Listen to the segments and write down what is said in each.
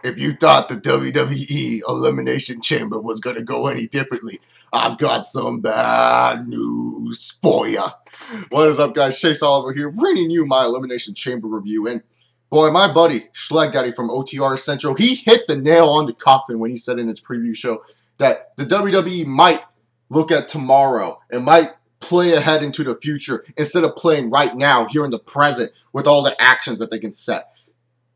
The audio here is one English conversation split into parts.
If you thought the WWE Elimination Chamber was going to go any differently, I've got some bad news for ya. What is up, guys? Chase Oliver here, bringing you my Elimination Chamber review. And boy, my buddy, Schleg Daddy from OTR Central, he hit the nail on the coffin when he said in his preview show that the WWE might look at tomorrow and might play ahead into the future instead of playing right now, here in the present, with all the actions that they can set.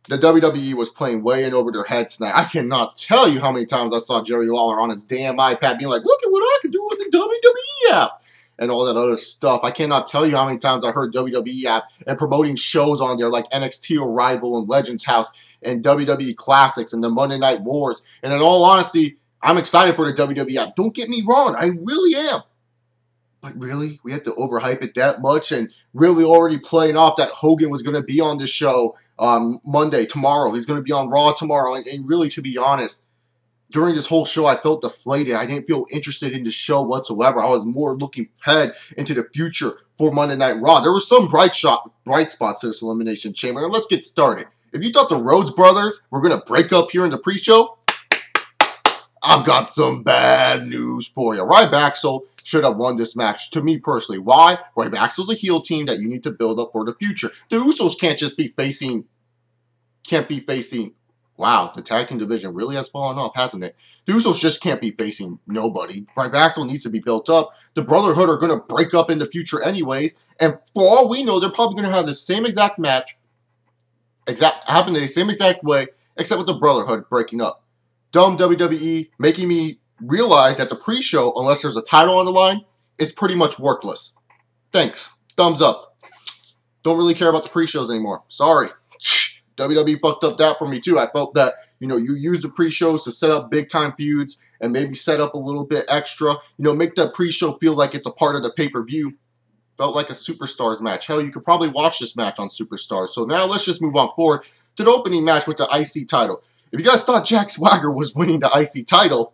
The WWE was playing way in over their heads tonight. I cannot tell you how many times I saw Jerry Lawler on his damn iPad being like, look at what I can do with the WWE app and all that other stuff. I cannot tell you how many times I heard WWE app and promoting shows on there like NXT Arrival and Legends House and WWE Classics and the Monday Night Wars. And in all honesty, I'm excited for the WWE app. Don't get me wrong. I really am. But really? We have to overhype it that much and really already playing off that Hogan was going to be on the show Monday, tomorrow. He's going to be on Raw tomorrow. And really, to be honest, during this whole show, I felt deflated. I didn't feel interested in the show whatsoever. I was more looking ahead into the future for Monday Night Raw. There were some bright spots to this Elimination Chamber. And let's get started. If you thought the Rhodes brothers were going to break up here in the pre-show, I've got some bad news for you. Ryback should have won this match, to me personally. Why? Ryback's a heel team that you need to build up for the future. The Usos can't just be facing, wow, the tag team division really has fallen off, hasn't it? The Usos just can't be facing nobody. Ryback needs to be built up. The Brotherhood are going to break up in the future anyways, and for all we know, they're probably going to have the same exact match, happen the same exact way, except with the Brotherhood breaking up. Dumb WWE making me realize that the pre-show, unless there's a title on the line, is pretty much worthless. Thanks. Thumbs up. Don't really care about the pre-shows anymore. Sorry. WWE fucked up that for me too. I felt that, you use the pre-shows to set up big-time feuds and maybe set up a little bit extra. Make that pre-show feel like it's a part of the pay-per-view. Felt like a Superstars match. Hell, you could probably watch this match on Superstars. So now let's just move on forward to the opening match with the IC title. If you guys thought Jack Swagger was winning the IC title,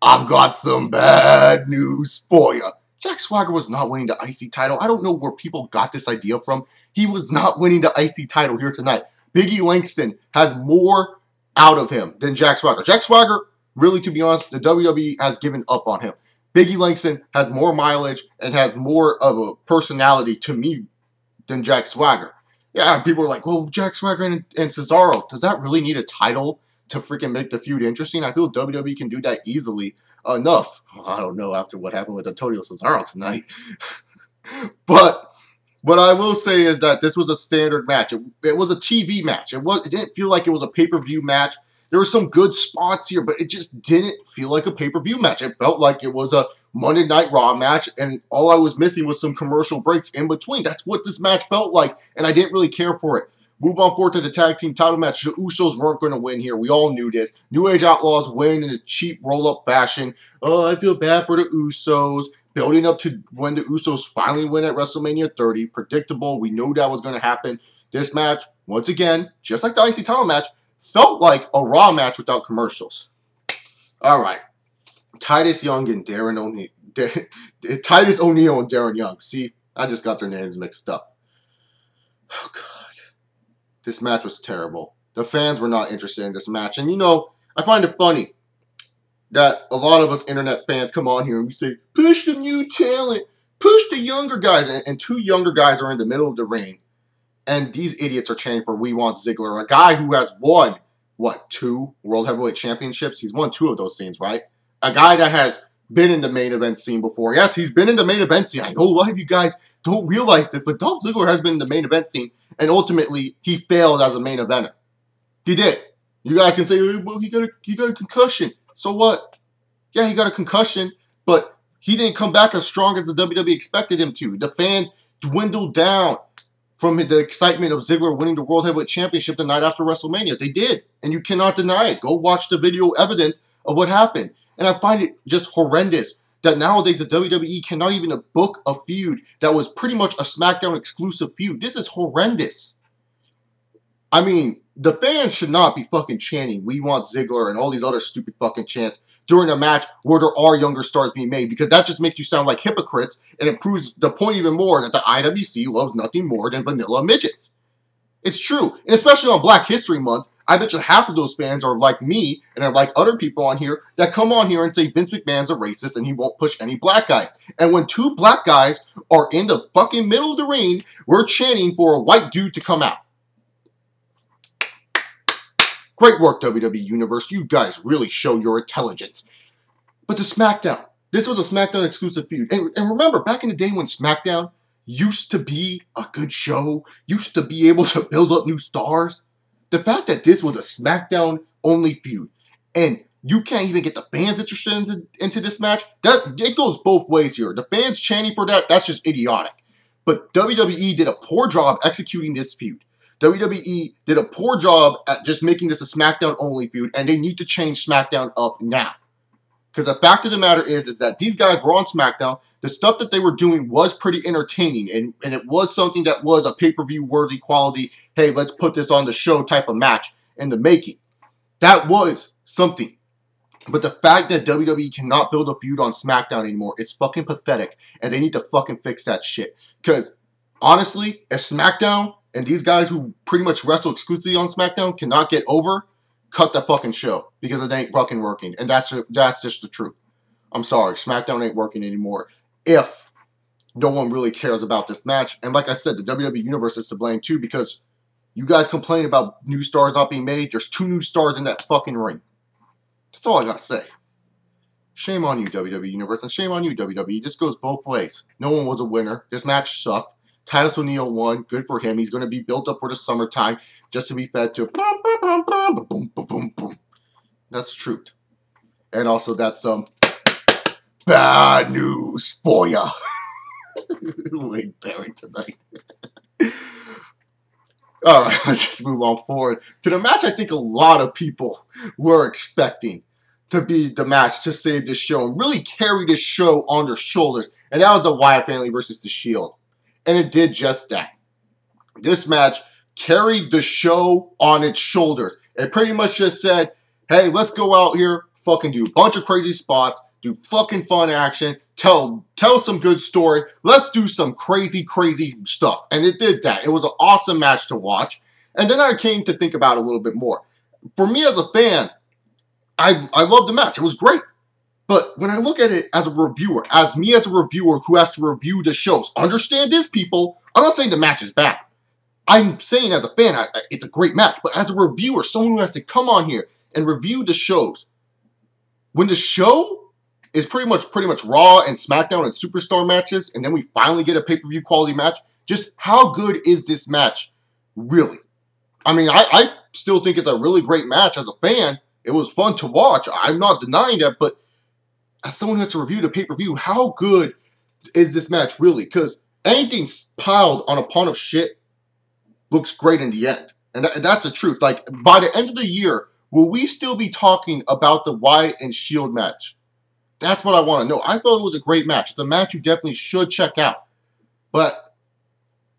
I've got some bad news for you. Jack Swagger was not winning the IC title. I don't know where people got this idea from. He was not winning the IC title here tonight. Biggie Langston has more out of him than Jack Swagger. Jack Swagger, really, to be honest, the WWE has given up on him. Biggie Langston has more mileage and has more of a personality to me than Jack Swagger. Yeah, people are like, well, Jack Swagger and Cesaro, does that really need a title to freaking make the feud interesting? I feel WWE can do that easily enough. I don't know after what happened with Antonio Cesaro tonight. But what I will say is that this was a standard match. It was a TV match. It didn't feel like it was a pay-per-view match. There were some good spots here, but it just didn't feel like a pay-per-view match. It felt like it was a Monday Night Raw match, and all I was missing was some commercial breaks in between. That's what this match felt like, and I didn't really care for it. Move on forward to the tag team title match. The Usos weren't going to win here. We all knew this. New Age Outlaws win in a cheap roll-up fashion. Oh, I feel bad for the Usos. Building up to when the Usos finally win at WrestleMania 30. Predictable. We knew that was going to happen. This match, once again, just like the IC title match, felt like a Raw match without commercials. All right. Titus Young and Darren O'Neill. Titus O'Neill and Darren Young. See, I just got their names mixed up. Oh, God. This match was terrible. The fans were not interested in this match. And, I find it funny that a lot of us internet fans come on here and we say, push the new talent. Push the younger guys. And two younger guys are in the middle of the ring. And these idiots are chanting for We Want Ziggler, a guy who has won, 2 World Heavyweight Championships? He's won 2 of those things, right? A guy that has been in the main event scene before. Yes, he's been in the main event scene. I know a lot of you guys don't realize this, but Dolph Ziggler has been in the main event scene, and ultimately, he failed as a main eventer. He did. You guys can say, well, he got a concussion. So what? Yeah, he got a concussion, but he didn't come back as strong as the WWE expected him to. The fans dwindled down from the excitement of Ziggler winning the World Heavyweight Championship the night after WrestleMania. They did, and you cannot deny it. Go watch the video evidence of what happened. And I find it just horrendous that nowadays the WWE cannot even book a feud that was pretty much a SmackDown exclusive feud. This is horrendous. I mean, the fans should not be fucking chanting We Want Ziggler and all these other stupid fucking chants during a match where there are younger stars being made, because that just makes you sound like hypocrites, and it proves the point even more that the IWC loves nothing more than vanilla midgets. It's true, and especially on Black History Month, I bet you half of those fans are like me and are like other people on here that come on here and say Vince McMahon's a racist and he won't push any black guys. And when two black guys are in the fucking middle of the ring, we're chanting for a white dude to come out. Great work, WWE Universe. You guys really show your intelligence. But the SmackDown. This was a SmackDown exclusive feud. And remember, back in the day when SmackDown used to be a good show, used to be able to build up new stars, the fact that this was a SmackDown-only feud, and you can't even get the fans interested into this match, it goes both ways here. The fans chanting for that, that's just idiotic. But WWE did a poor job executing this feud. WWE did a poor job at just making this a SmackDown-only feud, and they need to change SmackDown up now. Because the fact of the matter is that these guys were on SmackDown. The stuff that they were doing was pretty entertaining, and it was something that was a pay-per-view worthy quality, hey, let's put this on the show type of match in the making. That was something. But the fact that WWE cannot build a feud on SmackDown anymore is fucking pathetic, and they need to fucking fix that shit. Because, honestly, if SmackDown and these guys who pretty much wrestle exclusively on SmackDown cannot get over, cut the fucking show, because it ain't fucking working, and that's just the truth. I'm sorry, SmackDown ain't working anymore if no one really cares about this match. And like I said, the WWE Universe is to blame too, because you guys complain about new stars not being made. There's 2 new stars in that fucking ring. That's all I gotta say. Shame on you, WWE Universe, and shame on you, WWE. This goes both ways. No one was a winner. This match sucked. Titus O'Neil won. Good for him. He's going to be built up for the summertime just to be fed to boom, boom, boom, boom, boom, boom, boom. That's the truth. And also that's some bad news for ya. Wade Barrett tonight. Alright, let's just move on forward to the match I think a lot of people were expecting to be the match to save this show and really carry this show on their shoulders. And that was the Wyatt family versus The Shield. And it did just that. This match carried the show on its shoulders. It pretty much just said, hey, let's go out here, fucking do a bunch of crazy spots, do fucking fun action, tell some good story. Let's do some crazy, crazy stuff. And it did that. It was an awesome match to watch. And then I came to think about it a little bit more. For me as a fan, I loved the match. It was great. But when I look at it as a reviewer, as me as a reviewer who has to review the shows, understand this, people, I'm not saying the match is bad. I'm saying as a fan, it's a great match. But as a reviewer, someone who has to come on here and review the shows, when the show is pretty much Raw and SmackDown and Superstar matches, and then we finally get a pay-per-view quality match, just how good is this match really? I mean, I still think it's a really great match as a fan. It was fun to watch. I'm not denying that, but as someone who has to review the pay-per-view, how good is this match really? Because anything piled on a pile of shit looks great in the end. And that's the truth. Like, by the end of the year, will we still be talking about the Wyatt and Shield match? That's what I want to know. I thought it was a great match. It's a match you definitely should check out. But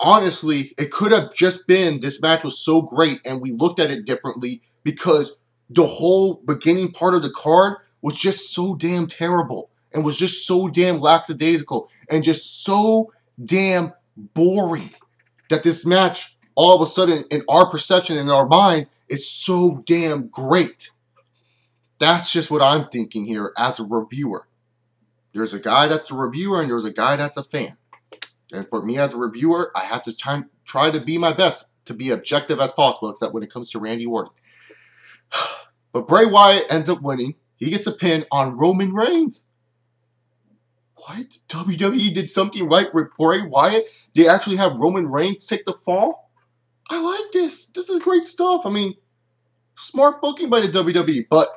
honestly, it could have just been this match was so great and we looked at it differently because the whole beginning part of the card was just so damn terrible and was just so damn lackadaisical and just so damn boring that this match, all of a sudden, in our perception, in our minds, is so damn great. That's just what I'm thinking here as a reviewer. There's a guy that's a reviewer and there's a guy that's a fan. And for me as a reviewer, I have to try to be my best to be objective as possible, except when it comes to Randy Orton. But Bray Wyatt ends up winning. He gets a pin on Roman Reigns. What? WWE did something right with Bray Wyatt? They actually have Roman Reigns take the fall? I like this. This is great stuff. I mean, smart booking by the WWE, but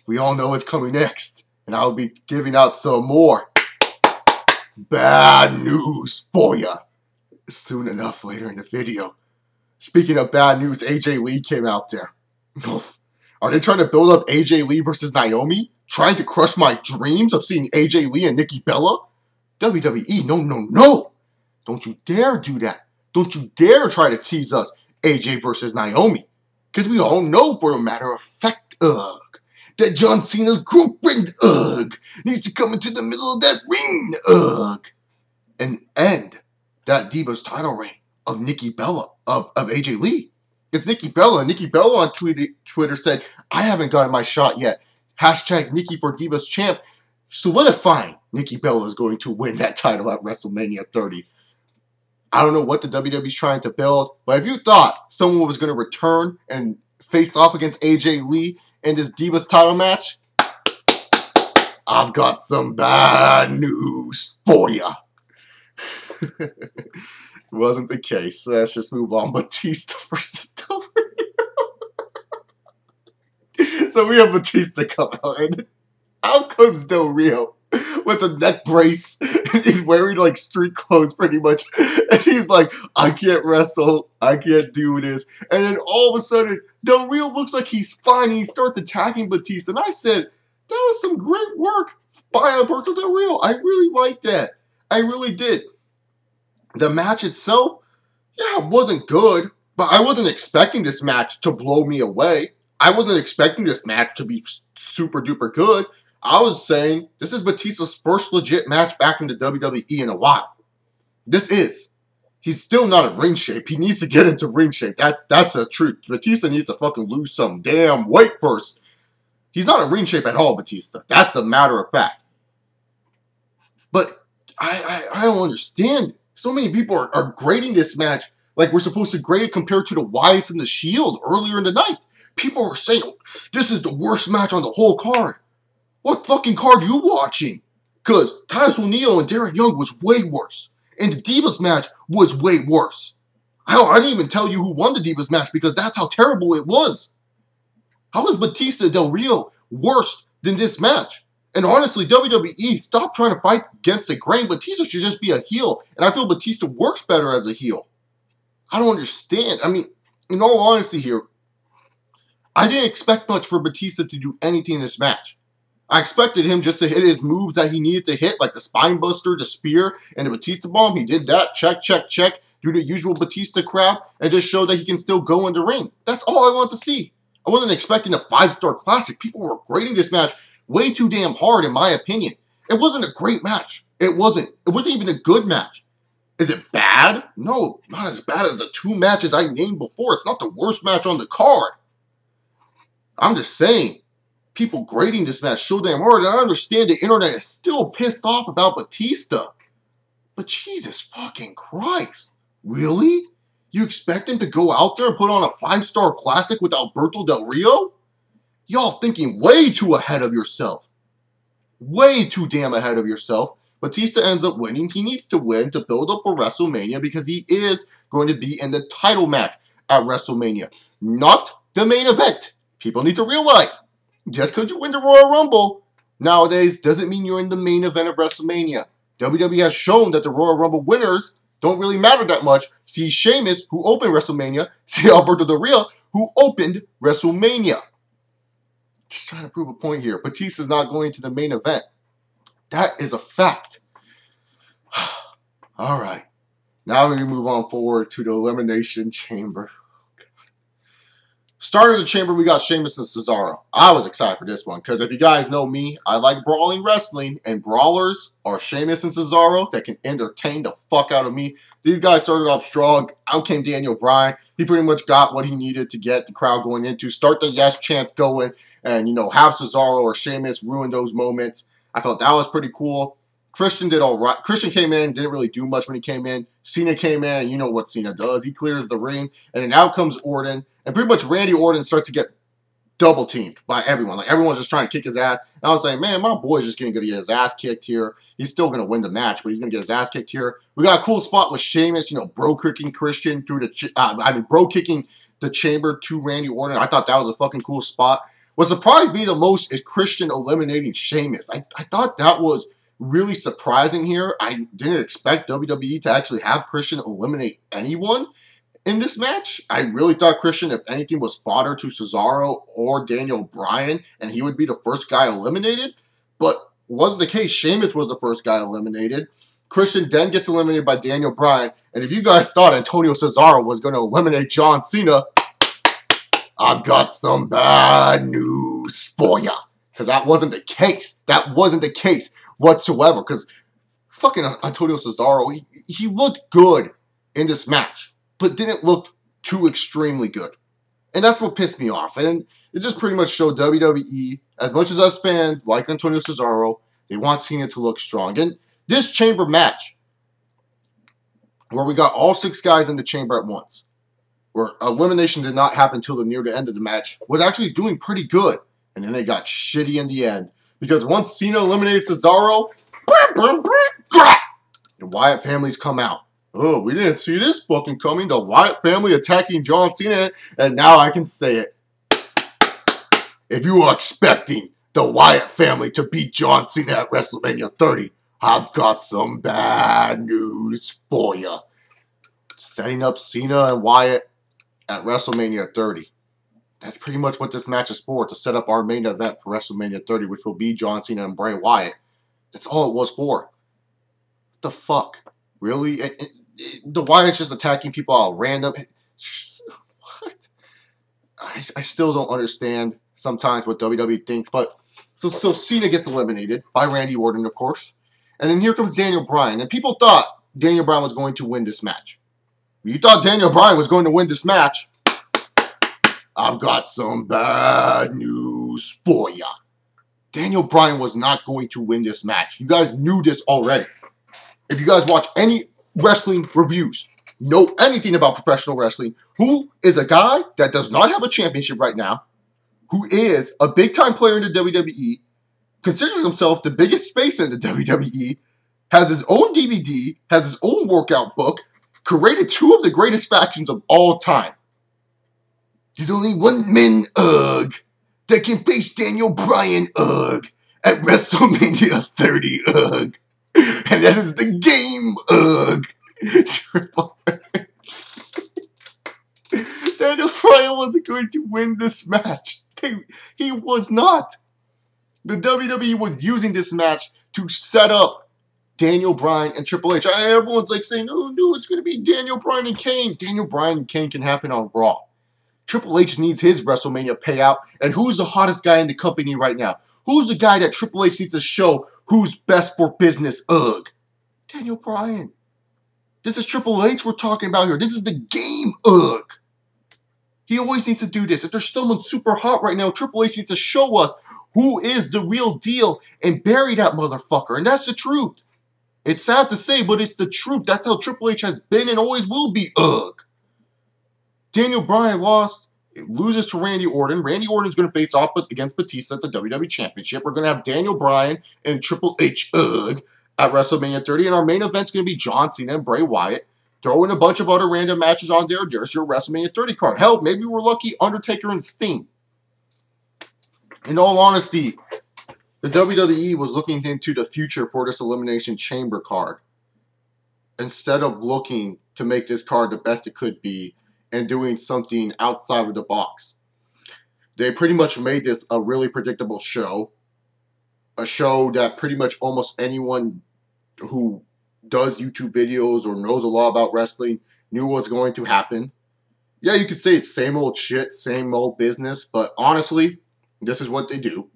we all know what's coming next. And I'll be giving out some more bad news for you soon enough later in the video. Speaking of bad news, AJ Lee came out there. Are they trying to build up AJ Lee versus Naomi? Trying to crush my dreams of seeing AJ Lee and Nikki Bella? WWE, no, no, no. Don't you dare do that. Don't you dare try to tease us AJ versus Naomi. Because we all know for a matter of fact, that John Cena's girlfriend, needs to come into the middle of that ring, and end that Divas title reign of Nikki Bella, of AJ Lee. It's Nikki Bella. Nikki Bella on Twitter said, I haven't gotten my shot yet. Hashtag Nikki for Divas champ. Solidifying Nikki Bella is going to win that title at WrestleMania 30. I don't know what the WWE's trying to build, but if you thought someone was going to return and face off against AJ Lee in this Divas title match, I've got some bad news for ya. It wasn't the case. Let's just move on. Batista versus Del Rio. So we have Batista come out, and out comes Del Rio with a neck brace. He's wearing like street clothes pretty much. And he's like, I can't wrestle. I can't do this. And then all of a sudden, Del Rio looks like he's fine. He starts attacking Batista. And I said, that was some great work by Alberto Del Rio. I really liked that. I really did. The match itself, yeah, it wasn't good. But I wasn't expecting this match to blow me away. I wasn't expecting this match to be super duper good. I was saying, this is Batista's first legit match back in the WWE in a while. This is. He's still not in ring shape. He needs to get into ring shape. That's the truth. Batista needs to fucking lose some damn weight first. He's not in ring shape at all, Batista. That's a matter of fact. But I don't understand. So many people are grading this match like we're supposed to grade it compared to the Wyatts and the Shield earlier in the night. People are saying, this is the worst match on the whole card. What fucking card are you watching? Because Titus O'Neil and Darren Young was way worse. And the Divas match was way worse. Hell, I didn't even tell you who won the Divas match because that's how terrible it was. How is Batista Del Rio worse than this match? And honestly, WWE, stop trying to fight against the grain. Batista should just be a heel. And I feel Batista works better as a heel. I don't understand. I mean, in all honesty here, I didn't expect much for Batista to do anything in this match. I expected him just to hit his moves that he needed to hit, like the spine buster, the spear, and the Batista bomb. He did that. Check, check, check. Do the usual Batista crap and just show that he can still go in the ring. That's all I want to see. I wasn't expecting a 5-star classic. People were grading this match way too damn hard, in my opinion. It wasn't a great match. It wasn't. It wasn't even a good match. Is it bad? No, not as bad as the 2 matches I named before. It's not the worst match on the card. I'm just saying, people grading this match so damn hard, and I understand the internet is still pissed off about Batista. But Jesus fucking Christ. Really? You expect him to go out there and put on a 5-star classic with Alberto Del Rio? Y'all thinking way too ahead of yourself. Way too damn ahead of yourself. Batista ends up winning. He needs to win to build up for WrestleMania because he is going to be in the title match at WrestleMania. Not the main event. People need to realize, just because you win the Royal Rumble nowadays doesn't mean you're in the main event of WrestleMania. WWE has shown that the Royal Rumble winners don't really matter that much. See Sheamus, who opened WrestleMania. See Alberto Del Rio, who opened WrestleMania. Just trying to prove a point here. Batista's not going to the main event. That is a fact. All right. Now we move on forward to the Elimination Chamber. Start of the chamber, we got Sheamus and Cesaro. I was excited for this one because if you guys know me, I like brawling wrestling, and brawlers are Sheamus and Cesaro that can entertain the fuck out of me. These guys started off strong. Out came Daniel Bryan. He pretty much got what he needed to get the crowd going into, start the yes chants going, and, you know, have Cesaro or Sheamus ruin those moments. I thought that was pretty cool. Christian did all right. Christian came in, didn't really do much when he came in. Cena came in, and you know what Cena does. He clears the ring, and then out comes Orton. And pretty much Randy Orton starts to get double teamed by everyone. Like, everyone's just trying to kick his ass. And I was saying, man, my boy's just going to get his ass kicked here. He's still going to win the match, but he's going to get his ass kicked here. We got a cool spot with Sheamus, you know, bro-kicking Christian through the, bro-kicking the chamber to Randy Orton. I thought that was a fucking cool spot. What surprised me the most is Christian eliminating Sheamus. I thought that was really surprising here. I didn't expect WWE to actually have Christian eliminate anyone in this match. I really thought Christian, if anything, was fodder to Cesaro or Daniel Bryan, and he would be the first guy eliminated. But wasn't the case. Sheamus was the first guy eliminated. Christian then gets eliminated by Daniel Bryan. And if you guys thought Antonio Cesaro was going to eliminate John Cena, I've got some bad news for ya. Because that wasn't the case. That wasn't the case whatsoever. Because fucking Antonio Cesaro, he looked good in this match, but didn't look too extremely good. And that's what pissed me off. And it just pretty much showed WWE, as much as us fans like Antonio Cesaro, they want Cena to look strong. And this chamber match, where we got all 6 guys in the chamber at once, where elimination did not happen until near the end of the match, was actually doing pretty good. And then they got shitty in the end. Because once Cena eliminated Cesaro, the Wyatt families come out. Oh, we didn't see this fucking coming. The Wyatt family attacking John Cena. And now I can say it. If you were expecting the Wyatt family to beat John Cena at WrestleMania 30, I've got some bad news for you. Setting up Cena and Wyatt at WrestleMania 30. That's pretty much what this match is for, to set up our main event for WrestleMania 30, which will be John Cena and Bray Wyatt. That's all it was for. What the fuck? Really? The Wyatt's just attacking people all random. What? I still don't understand sometimes what WWE thinks, but so Cena gets eliminated by Randy Orton, of course. And then here comes Daniel Bryan. And people thought Daniel Bryan was going to win this match. If you thought Daniel Bryan was going to win this match, I've got some bad news for ya. Daniel Bryan was not going to win this match. You guys knew this already. If you guys watch any wrestling reviews, know anything about professional wrestling, who is a guy that does not have a championship right now, who is a big-time player in the WWE, considers himself the biggest face in the WWE, has his own DVD, has his own workout book, created 2 of the greatest factions of all time. There's only one man, that can face Daniel Bryan, at WrestleMania 30, and that is the game, Daniel Bryan wasn't going to win this match. He was not. The WWE was using this match to set up Daniel Bryan and Triple H. Everyone's like saying, oh no, it's going to be Daniel Bryan and Kane. Daniel Bryan and Kane can happen on Raw. Triple H needs his WrestleMania payout. And who's the hottest guy in the company right now? Who's the guy that Triple H needs to show who's best for business? Daniel Bryan. This is Triple H we're talking about here. This is the game. He always needs to do this. If there's someone super hot right now, Triple H needs to show us who is the real deal and bury that motherfucker. And that's the truth. It's sad to say, but it's the truth. That's how Triple H has been and always will be. Daniel Bryan lost. It loses to Randy Orton. Randy Orton is going to face off against Batista at the WWE Championship. We're going to have Daniel Bryan and Triple H at WrestleMania 30. And our main event's going to be John Cena and Bray Wyatt. Throw in a bunch of other random matches on there. There's your WrestleMania 30 card. Hell, maybe we're lucky Undertaker and Sting. In all honesty, the WWE was looking into the future for this Elimination Chamber card, instead of looking to make this card the best it could be and doing something outside of the box. They pretty much made this a really predictable show. A show that pretty much almost anyone who does YouTube videos or knows a lot about wrestling knew what's going to happen. Yeah, you could say it's same old shit, same old business, but honestly, this is what they do.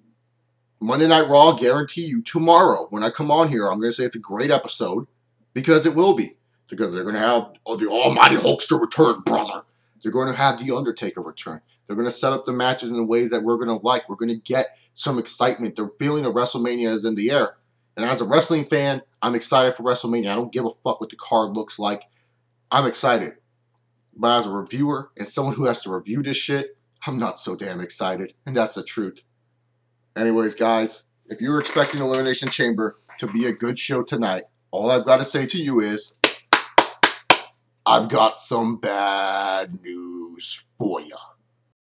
Monday Night Raw, guarantee you tomorrow when I come on here, I'm going to say it's a great episode, because it will be. Because they're going to have the almighty Hulkster return, brother. They're going to have the Undertaker return. They're going to set up the matches in the ways that we're going to like. We're going to get some excitement. The feeling of WrestleMania is in the air. And as a wrestling fan, I'm excited for WrestleMania. I don't give a fuck what the card looks like. I'm excited. But as a reviewer and someone who has to review this shit, I'm not so damn excited. And that's the truth. Anyways, guys, if you're expecting Elimination Chamber to be a good show tonight, all I've got to say to you is, I've got some bad news for ya.